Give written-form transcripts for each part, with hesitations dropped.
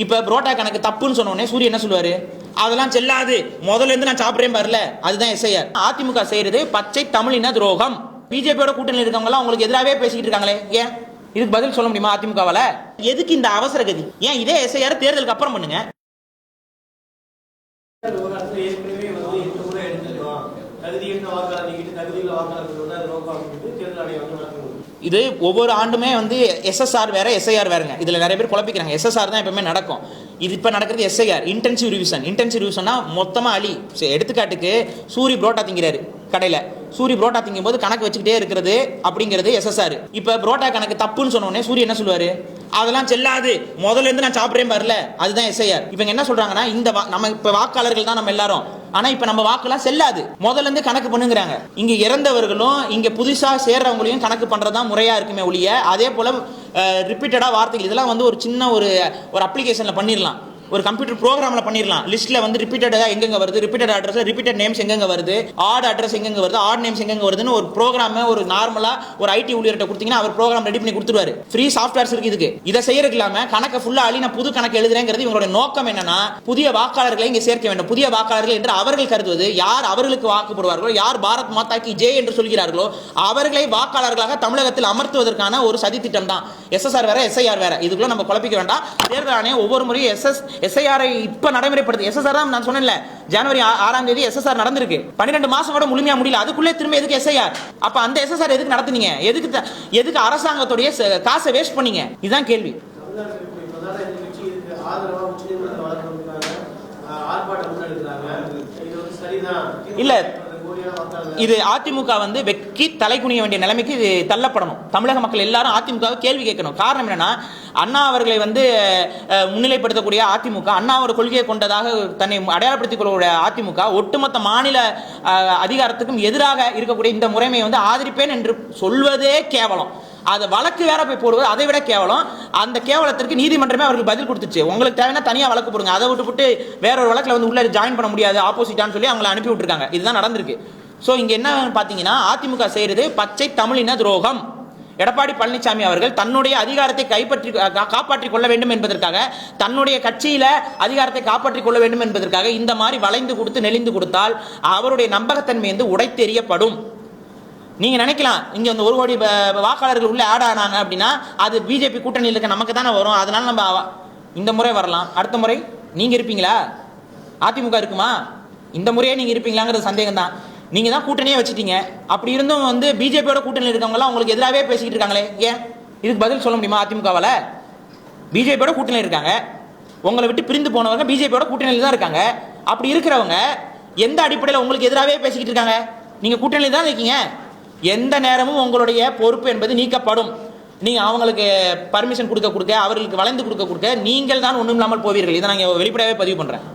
இப்ப புரோட்டா கணக்கு தப்புன்னு சொன்னோடனே சூரிய என்ன சொல்லுவாரு? அதெல்லாம் செல்லாது, முதல்ல இருந்து நான் சாப்பிடுறேன் பாருல, அதுதான் எஸ்ஐஆர். அதிமுக செய்யறது பச்சை தமிழின துரோகம். பிஜேபியோட கூட்டணியில் இருக்கவங்க எல்லாம் உங்களுக்கு எதிராகவே பேசிக்கிட்டு இருக்காங்களே, ஏன் இதுக்கு பதில் சொல்ல முடியுமா அதிமுகவால? எதுக்கு இந்த அவசர கதி? ஏன் இதே எஸ்ஐஆர் தேர்தலுக்கு அப்புறம் பண்ணுங்க. இது ஒவ்வொரு ஆண்டுமே வந்து எஸ்எஸ்ஆர் வேற எஸ்ஐஆர் வேறங்க. இதுல நிறைய பேர் குழப்பிக்கிறாங்க. எஸ்எஸ்ஆர் தான் எப்பவுமே நடக்கும். இது இப்ப நடக்கிறது எஸ்ஐஆர், இன்டென்சிவ் ரிவிஷன். இன்டென்சிவ் ரிவிஷன்னா மொத்தமா அழி. எடுத்துக்காட்டுக்கு சூரி புரோட்டா திங்கிறாரு கடையில, சூரி புரோட்டா திங்கும் போது கணக்கு வச்சுக்கிட்டே இருக்கிறது அப்படிங்கிறது எஸ்எஸ்ஆர். இப்ப புரோட்டா கணக்கு தப்புன்னு சொன்னோடனே சூரிய என்ன சொல்லுவாரு? அதெல்லாம் செல்லாது, முதல்ல இருந்து நான் சாப்பிடுறேன் பாருல, அதுதான் எஸ்ஐஆர். இவங்க என்ன சொல்றாங்கன்னா, இந்த நம்ம இப்ப வாக்காளர்கள் தான் நம்ம எல்லாரும், ஆனா இப்ப நம்ம வாக்குலாம் செல்லாது, முதல்ல இருந்து கணக்கு பண்ணுங்கிறாங்க. இங்க இறந்தவர்களும் இங்க புதுசா சேர்றவங்களையும் கணக்கு பண்றதா முறையா இருக்குமே ஒழிய, அதே போல ரிப்பீட்டடா வார்த்தைகள் இதெல்லாம் வந்து ஒரு சின்ன ஒரு அப்ளிகேஷன்ல பண்ணிடலாம், ஒரு கம்ப்யூட்டர் ப்ரோக்ராம்ல பண்ணிடலாம். லிஸ்ட்ல வந்து ரிப்பீட்டடா எங்கெங்க வருது, ரிப்பீட்டட் அட்ரஸ்ல ரிப்பீட்டட் நேம்ஸ் எங்கெங்க வருது, ஆட் அட்ரஸ் எங்கெங்க வருது, ஆட் நேம்ஸ் எங்கெங்க வருதுன்னு ஒரு ப்ரோக்ராம் ஒரு நார்மலா ஒரு ஐடி ஊழியர்கிட்ட கொடுத்தீங்கன்னா அவர் ப்ரோக்ராம் ரெடி பண்ணி கொடுத்துருவாரு. ஃப்ரீ சாஃப்ட்வேர்ஸ் இருக்கு இதுக்கு. இதை செய்யறதுக்கு இல்லாம கணக்கு ஃபுல்லா அழி நான் புது கணக்கு எழுதுறேங்கிறது இவங்களோட நோக்கம் என்னன்னா, புதிய வாக்காளர்களை இங்க சேர்க்க வேண்டும். புதிய வாக்காளர்கள் என்று அவர்கள் கருதுவது யார் அவர்களுக்கு வாக்கு போடுவார்களோ, யார் பாரத் மாதா கி ஜெய் என்று சொல்கிறார்களோ அவர்களை வாக்காளர்களாக தமிழகத்தில் அமர்த்துவதற்கான ஒரு சதி திட்டம் தான். எஸ்எஸ்ஆர் வேற எஸ்ஐஆர் வேற, இதுக்குள்ள நம்ம குழப்பிக்க வேண்டாம். தேர்தல் ஆணையம் ஒவ்வொரு முறையும் எஸ்ஐஆர் இப்ப நடைமுறைப்படுது. எஸ்எஸ்ஆர் தான் நான் சொன்னேன்ல, ஜனவரி 6ஆம் தேதி எஸ்எஸ்ஆர் நடந்திருக்கு. 12 மாசம் கூட முழுமையா முடியல, அதுக்குள்ளே திரும்ப எதுக்கு எஸ்ஐஆர்? அப்ப அந்த எஸ்எஸ்ஆர் எதுக்கு நடத்துனீங்க? எதுக்கு அரசாங்கத்துடைய காசை வேஸ்ட் பண்ணீங்க? இதுதான் கேள்வி. இல்ல, இது அதிமுக வந்து வெக்கி தலை குனிய வேண்டிய நிலைமைக்கு தள்ளப்படணும். தமிழக மக்கள் எல்லாரும் அதிமுக கேள்வி கேட்கணும். காரணம் என்னன்னா, அண்ணா அவர்களை வந்து முன்னிலைப்படுத்தக்கூடிய அதிமுக, அண்ணாவோட கொள்கையை கொண்டதாக தன்னை அடையாளப்படுத்திக் கொள்ளக்கூடிய அதிமுக ஒட்டுமொத்த மாநில அதிகாரத்துக்கும் எதிராக இருக்கக்கூடிய இந்த முறைமையை வந்து ஆதரிப்பேன் என்று சொல்வதே கேவலம். அதை வழக்கு வேற போய் போடுவது அதை விட கேவலம். அந்த கேவலத்திற்கு நீதிமன்றமே அவருக்கு பதில் கொடுத்துச்சு. உங்களுக்கு தேவைன்னா தனியா வழக்கு போடுங்க, அதை விட்டு வேற ஒரு வழக்குல வந்து உள்ள ஜாயின் பண்ண முடியாது ஆப்போசிட்டான்னு சொல்லி அவங்களை அனுப்பி விட்டுருக்காங்க. இதுதான் நடந்திருக்கு. ஸோ இங்க என்ன பாத்தீங்கன்னா, அதிமுக செய்யறது பச்சை தமிழின துரோகம். எடப்பாடி பழனிசாமி அவர்கள் தன்னுடைய அதிகாரத்தை காப்பாற்றிக் கொள்ள வேண்டும் என்பதற்காக, தன்னுடைய கட்சியில அதிகாரத்தை காப்பாற்றிக் கொள்ள வேண்டும் என்பதற்காக இந்த மாதிரி வளைந்து கொடுத்து நெளிந்து கொடுத்தால் அவருடைய நம்பகத்தன்மை வந்து உடைத்தெறியப்படும். நீங்க நினைக்கலாம், இங்க வந்து 1 கோடி வாக்காளர்கள் உள்ள ஆட் ஆனாங்க அப்படின்னா அது பிஜேபி கூட்டணியில் இருக்க நமக்கு தானே வரும், அதனால நம்ம இந்த முறை வரலாம், அடுத்த முறை நீங்க இருப்பீங்களா? அதிமுக இருக்குமா? இந்த முறையே நீங்க இருப்பீங்களாங்கிறது சந்தேகம் தான். நீங்க தான் கூட்டணியே வச்சுட்டீங்க. அப்படி இருந்தும் வந்து பிஜேபியோட கூட்டணியில் இருக்கவங்க எல்லாம் உங்களுக்கு எதிராகவே பேசிக்கிட்டு இருக்காங்களே, ஏன் இதுக்கு பதில் சொல்ல முடியுமா அதிமுகவால? பிஜேபியோட கூட்டணியில் இருக்காங்க, உங்களை விட்டு பிரிந்து போனவங்க பிஜேபியோட கூட்டணியில் தான் இருக்காங்க. அப்படி இருக்கிறவங்க எந்த அடிப்படையில் உங்களுக்கு எதிராகவே பேசிக்கிட்டு இருக்காங்க? நீங்க கூட்டணியில் தான் இருக்கீங்க. எந்த நேரமும் உங்களுடைய பொறுப்பு என்பது நீக்கப்படும். நீங்க அவங்களுக்கு பர்மிஷன் கொடுக்க அவர்களுக்கு வளைந்து கொடுக்க நீங்கள் தான் ஒண்ணும் இல்லாமல் போவீர்கள். இதை நான் வெளிப்படையாவே பதிவு பண்றேன்.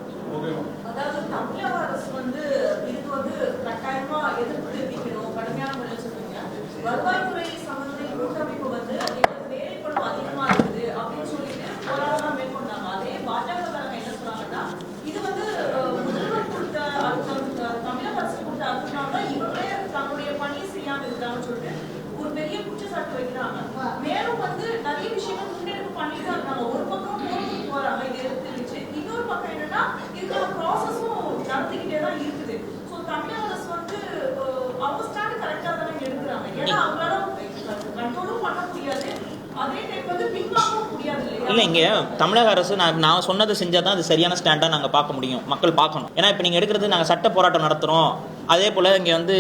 இல்ல, இங்க தமிழக அரசு நான் சொன்னதை செஞ்சாதான் அது சரியான ஸ்டாண்டா நாங்க பார்க்க முடியும், மக்கள் பார்க்கணும். ஏன்னா இப்ப நீங்க எடுக்கிறது நாங்க சட்ட போராட்டம் நடத்துறோம், அதே போல இங்க வந்து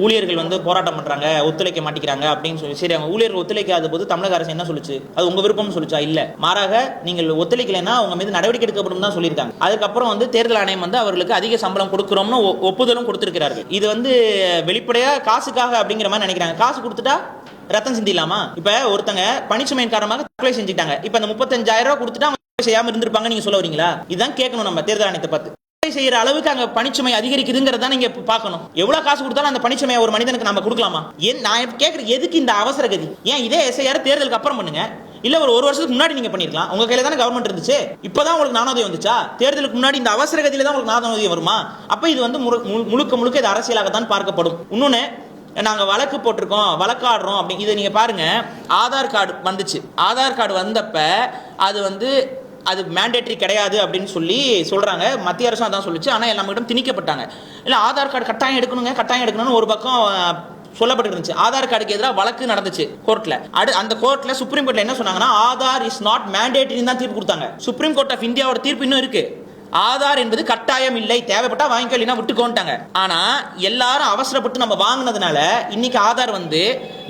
ஊழியர்கள் வந்து போராட்டம் பண்றாங்க, ஒத்துழைக்க மாட்டேங்கிறாங்க அப்படின்னு சொல்லி, சரி அவங்க ஊழியர்கள் ஒத்துழைக்காத போது தமிழக அரசு என்ன சொல்லுச்சு? அது உங்க விருப்பம்னு சொல்லுச்சா? இல்ல, மாறாக நீங்கள் ஒத்துழைக்கலைன்னா உங்க மீது நடவடிக்கை எடுக்கப்படும் தான் சொல்லியிருக்காங்க. அதுக்கப்புறம் வந்து தேர்தல் ஆணையம் வந்து அவர்களுக்கு அதிக சம்பளம் கொடுக்கிறோம்னு ஒப்புதலும் கொடுத்திருக்கிறார்கள். இது வந்து வெளிப்படையா காசுக்காக அப்படிங்கிற மாதிரி நினைக்கிறாங்க. காசு கொடுத்துட்டா ரத்தம் சிந்திலாமா? இப்ப ஒருத்தங்க பணிச்சுமையின் காரணமாக தற்கொலை செஞ்சுட்டாங்க. இப்ப அந்த 35,000 ரூபாய் கொடுத்துட்டு அவங்க செய்யாம இருந்திருப்பாங்க நீங்க சொல்ல வரீங்களா? இதுதான் கேட்கணும் நம்ம தேர்தல் ஆணையத்தை பார்த்து. செய்யற அளவுக்கு அங்க பணிச்சுமை அதிகரிக்குதுங்கிறத நீங்க பார்க்கணும். எவ்வளவு காசு கொடுத்தாலும் அந்த பணிச்சுமையை ஒரு மனிதனுக்கு நம்ம கொடுக்கலாமா? ஏன் நான் கேட்கிறேன், எதுக்கு இந்த அவசர கதி? ஏன் இதே எஸ்ஐஆர் தேர்தலுக்கு அப்புறம் பண்ணுங்க, இல்ல ஒரு வருஷத்துக்கு முன்னாடி நீங்க பண்ணிருக்கலாம். உங்க கையில தானே கவர்மெண்ட் இருந்துச்சு, இப்பதான் உங்களுக்கு நாணயம் வந்துச்சா? தேர்தலுக்கு முன்னாடி இந்த அவசர கதியில தான் உங்களுக்கு நாணயம் வருமா? அப்ப இது வந்து முழுக்க இது அரசியலாகத்தான் பார்க்கப்படும். இன்னொன்னு, நாங்க வழக்கு போட்டிருக்கோம், வழக்காடுறோம் அப்படி, இதை நீங்க பாருங்க. ஆதார் கார்டு வந்துச்சு, ஆதார் கார்டு வந்தப்ப அது வந்து அது மேண்டேட்டரி கிடையாது அப்படின்னு சொல்லி சொல்றாங்க. மத்திய அரசும் அதான் சொல்லிச்சு. ஆனால் நம்மகிட்ட திணிக்கப்பட்டாங்க. இல்லை ஆதார் கார்டு கட்டாயம் எடுக்கணும்னு ஒரு பக்கம் சொல்லப்பட்டு இருந்துச்சு. ஆதார் கார்டுக்கு எதிராக வழக்கு நடந்துச்சு கோர்ட்ல. அந்த கோர்ட்ல சுப்ரீம் கோர்ட்ல என்ன சொன்னாங்கன்னா, ஆதார் இஸ் நாட் மேண்டேட்டரி தான் தீர்ப்பு கொடுத்தாங்க. சுப்ரீம் கோர்ட் ஆஃப் இந்தியாவோட தீர்ப்பு இன்னும் இருக்கு. ஆதார் என்பது கட்டாயம் இல்லை, தேவைப்பட்டா வாங்கிக்கோ, இல்லைன்னா விட்டுக்கோன்ட்டாங்க. ஆனா எல்லாரும் அவசரப்பட்டு நம்ம வாங்கினதுனால இன்னைக்கு ஆதார் வந்து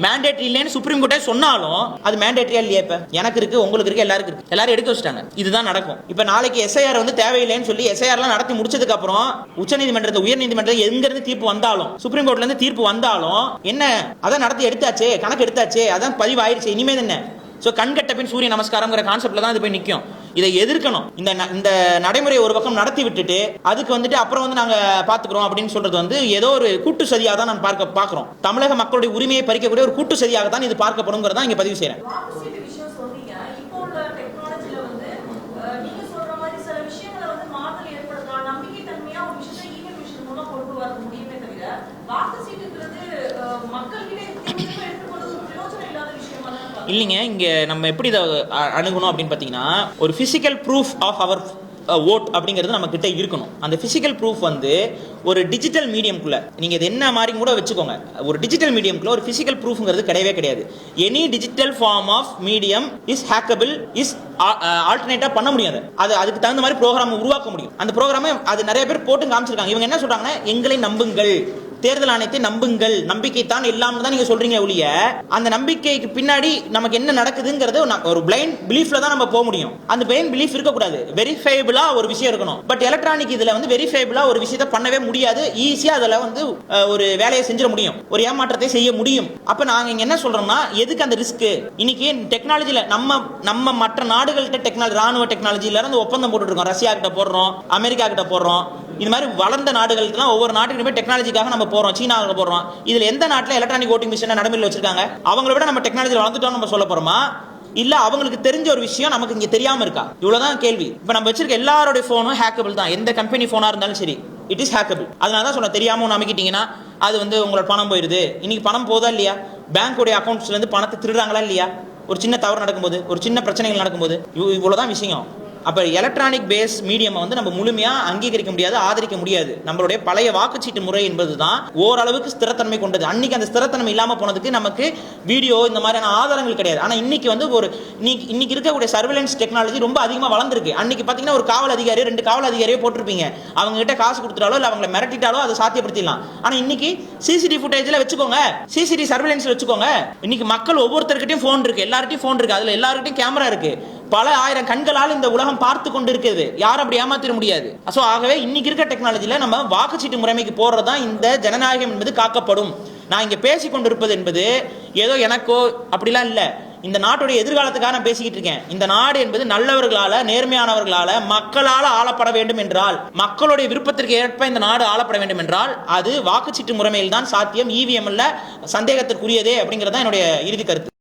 மேண்டேட்டரி இல்லைன்னு சுப்ரீம் கோர்ட்டே சொன்னாலும் அது மேண்டேட்டரியா இல்லையா? இப்ப எனக்கு இருக்கு, உங்களுக்கு இருக்கு, எல்லாருக்கும் இருக்கு, எல்லாரும் எடுக்க வச்சுட்டாங்க. இதுதான் நடக்கும். இப்ப நாளைக்கு எஸ்ஐஆர் வந்து தேவையில்லைன்னு சொல்லி எஸ்ஐஆர்லாம் நடத்தி முடிச்சதுக்கு அப்புறம் உச்சநீதிமன்றத்தை உயர்நீதிமன்றத்தில் எங்க இருந்து தீர்ப்பு வந்தாலும், சுப்ரீம் கோர்ட்ல இருந்து தீர்ப்பு வந்தாலும் என்ன, அதான் நடத்தி எடுத்தாச்சு, கணக்கு எடுத்தாச்சு, அதான் பதிவு ஆயிடுச்சு, இனிமே என்ன? ஸோ கண்கட்ட பின் சூரிய நமஸ்காரம்ங்கிற கான்செப்ட்ல தான் இது போய் நிற்கும். இதை எதிர்க்கணும். இந்த நடைமுறையை ஒரு பக்கம் நடத்தி விட்டுட்டு அதுக்கு வந்துட்டு அப்புறம் வந்து நாங்க பாத்துக்கிறோம் அப்படின்னு சொல்றது வந்து ஏதோ ஒரு கூட்டு சதியாக தான் நான் பார்க்கிறோம். தமிழக மக்களுடைய உரிமையை பறிக்கக்கூடிய ஒரு கூட்டு சதியாக தான் இது பார்க்கப்படுங்கிறதா இங்க பதிவு செய்யறேன். இல்லைங்க, இங்க நம்ம எப்படி இதை அணுகணும் அப்படின்னு பார்த்தீங்கன்னா, ஒரு பிசிக்கல் ப்ரூஃப் ஆஃப் அவர் ஓட் அப்படிங்கிறது நம்ம கிட்ட இருக்கணும். அந்த பிசிக்கல் ப்ரூஃப் வந்து ஒரு டிஜிட்டல் மீடியம்குள்ள நீங்க இது என்ன மாதிரி கூட வச்சுக்கோங்க. ஒரு டிஜிட்டல் மீடியம்குள்ள ஒரு பிசிக்கல் ப்ரூஃப்ங்கிறது கிடையவே கிடையாது. Any digital form of medium is hackable, is ஆல்டர்னேட்டா பண்ண முடியாது. அதுக்கு தகுந்த மாதிரி ப்ரோக்ராம் உருவாக்க முடியும். அந்த ப்ரோக்ராமை அது நிறைய பேர் போட்டு காமிச்சிருக்காங்க. இவங்க என்ன சொல்றாங்கன்னா, எங்களை நம்புங்கள், தேர்தல் ஆணையத்தை நம்புங்கள், நம்பிக்கை தான் எல்லாம் தான் நீங்க சொல்றீங்க ஒழிய அந்த நம்பிக்கைக்கு பின்னாடி நமக்கு என்ன நடக்குதுங்கிறது ஒரு பிளைண்ட் பிலீஃப்ல தான் நம்ம போக முடியும். அந்த பிளைண்ட் பிலீஃப் இருக்கக்கூடாது. வெரிஃபைபிளா ஒரு விஷயம் இருக்கணும். பட் எலக்ட்ரானிக் இதுல வந்து வெரிஃபைபிளா ஒரு விஷயத்தை பண்ணவே முடியாது. ஈஸியா அதுல வந்து ஒரு வேலையை செஞ்சிட முடியும், ஒரு ஏமாற்றத்தை செய்ய முடியும். அப்ப நாங்க இங்க என்ன சொல்றோம்னா, எதுக்கு அந்த ரிஸ்க்? இன்னைக்கு டெக்னாலஜில நம்ம மற்ற நாடுகள்கிட்ட டெக்னாலஜி, ராணுவ டெக்னாலஜில இருந்து ஒப்பந்தம் போட்டு இருக்கோம். ரஷ்யா கிட்ட போடுறோம், அமெரிக்கா கிட்ட போடுறோம். இது மாதிரி வளர்ந்த நாடுகளுக்கு ஒவ்வொரு நாட்டுக்குமே டெக்னாலஜிக்காக நம்ம போறோம். சீனாவுக்கு போறோம். இதுல எந்த நாட்டில் எலக்ட்ரானிக் ஓட்டிங் மிஷினை நடைமுறையில் வச்சிருக்காங்க? அவங்கள விட நம்ம டெக்னாலஜி வளர்ந்துட்டோம் நம்ம சொல்ல போறோமா? இல்ல அவங்களுக்கு தெரிஞ்ச ஒரு விஷயம் நமக்கு இங்க தெரியாம இருக்கா? இவ்வளவுதான் கேள்வி. இப்ப நம்ம வச்சிருக்க எல்லாரோட போனும் ஹேக்கபிள் தான். எந்த கம்பெனி போனா இருந்தாலும் சரி, இட் இஸ் ஹேக்கபிள். அதனால தான் சொல்ல, தெரியாம ஒன்று அமைக்கிட்டீங்கன்னா அது வந்து உங்களோட பணம் போயிருது. இன்னைக்கு பணம் போதா இல்லையா? பேங்கோடைய அக்கௌண்ட்ஸ்ல இருந்து பணத்தை திருடுறாங்களா இல்லையா? ஒரு சின்ன தவறு நடக்கும்போது, ஒரு சின்ன பிரச்சனைகள் நடக்கும்போது, இவ்வளவுதான் விஷயம். அப்ப எலக்ட்ரானிக் பேஸ் மீடியம் வந்து நம்ம முழுமையா அங்கீகரிக்க முடியாது, ஆதரிக்க முடியாது. நம்மளுடைய பழைய வாக்குச்சீட்டு முறை என்பதுதான் ஓரளவுக்கு ஸ்திரத்தன்மை கொண்டது. அன்னைக்கு அந்த ஸ்திரத்தன்மை இல்லாம போனதுக்கு நமக்கு வீடியோ இந்த மாதிரியான ஆதாரங்கள் கிடையாது. ஆனா இன்னைக்கு வந்து இன்னைக்கு இருக்கக்கூடிய சர்வேலன்ஸ் டெக்னாலஜி ரொம்ப அதிகமா வளர்ந்துருக்கு. அன்னைக்கு பாத்தீங்கன்னா ஒரு காவல் அதிகாரி, 2 காவல் அதிகாரியே போட்டிருப்பீங்க. அவங்க கிட்ட காசு கொடுத்துட்டாலோ இல்ல அவங்களை மிரட்டிட்டாலோ அதை சாத்தியப்படுத்திடலாம். ஆனா இன்னைக்கு சிசிடிவி ஃபுட்டேஜ்ல வச்சுக்கோங்க, சிசிடிவி சர்வேலன்ஸ்ல வச்சுக்கோங்க. இன்னைக்கு மக்கள் ஒவ்வொருத்தருக்கிட்டையும் போன் இருக்கு, எல்லார்கிட்டையும் போன் இருக்கு, அதுல எல்லார்கிட்டையும் கேமரா இருக்கு. பல ஆயிரம் கண்களால் இந்த உலகம் பார்த்து கொண்டு இருக்கிறது. யாரும் அப்படி ஏமாத்திட முடியாது. சோ ஆகவே இன்னைக்கு இருக்க டெக்னாலஜில நம்ம வாக்குச்சீட்டு முறைமைக்கு போறதா இந்த ஜனநாயகம் என்பது காக்கப்படும். நான் இங்க பேசிக் கொண்டிருப்பது என்பது ஏதோ எனக்கோ அப்படிலாம் இல்ல, இந்த நாட்டுடைய எதிர்காலத்துக்காக நான் பேசிக்கிட்டு இருக்கேன். இந்த நாடு என்பது நல்லவர்களால, நேர்மையானவர்களால, மக்களால ஆளப்பட வேண்டும் என்றால், மக்களுடைய விருப்பத்திற்கு ஏற்ப இந்த நாடு ஆளப்பட வேண்டும் என்றால் அது வாக்குச்சீட்டு முறைமையில் தான் சாத்தியம். இவிஎம் அல்ல, சந்தேகத்திற்குரியதே அப்படிங்கறத என்னுடைய இறுதி கருத்து.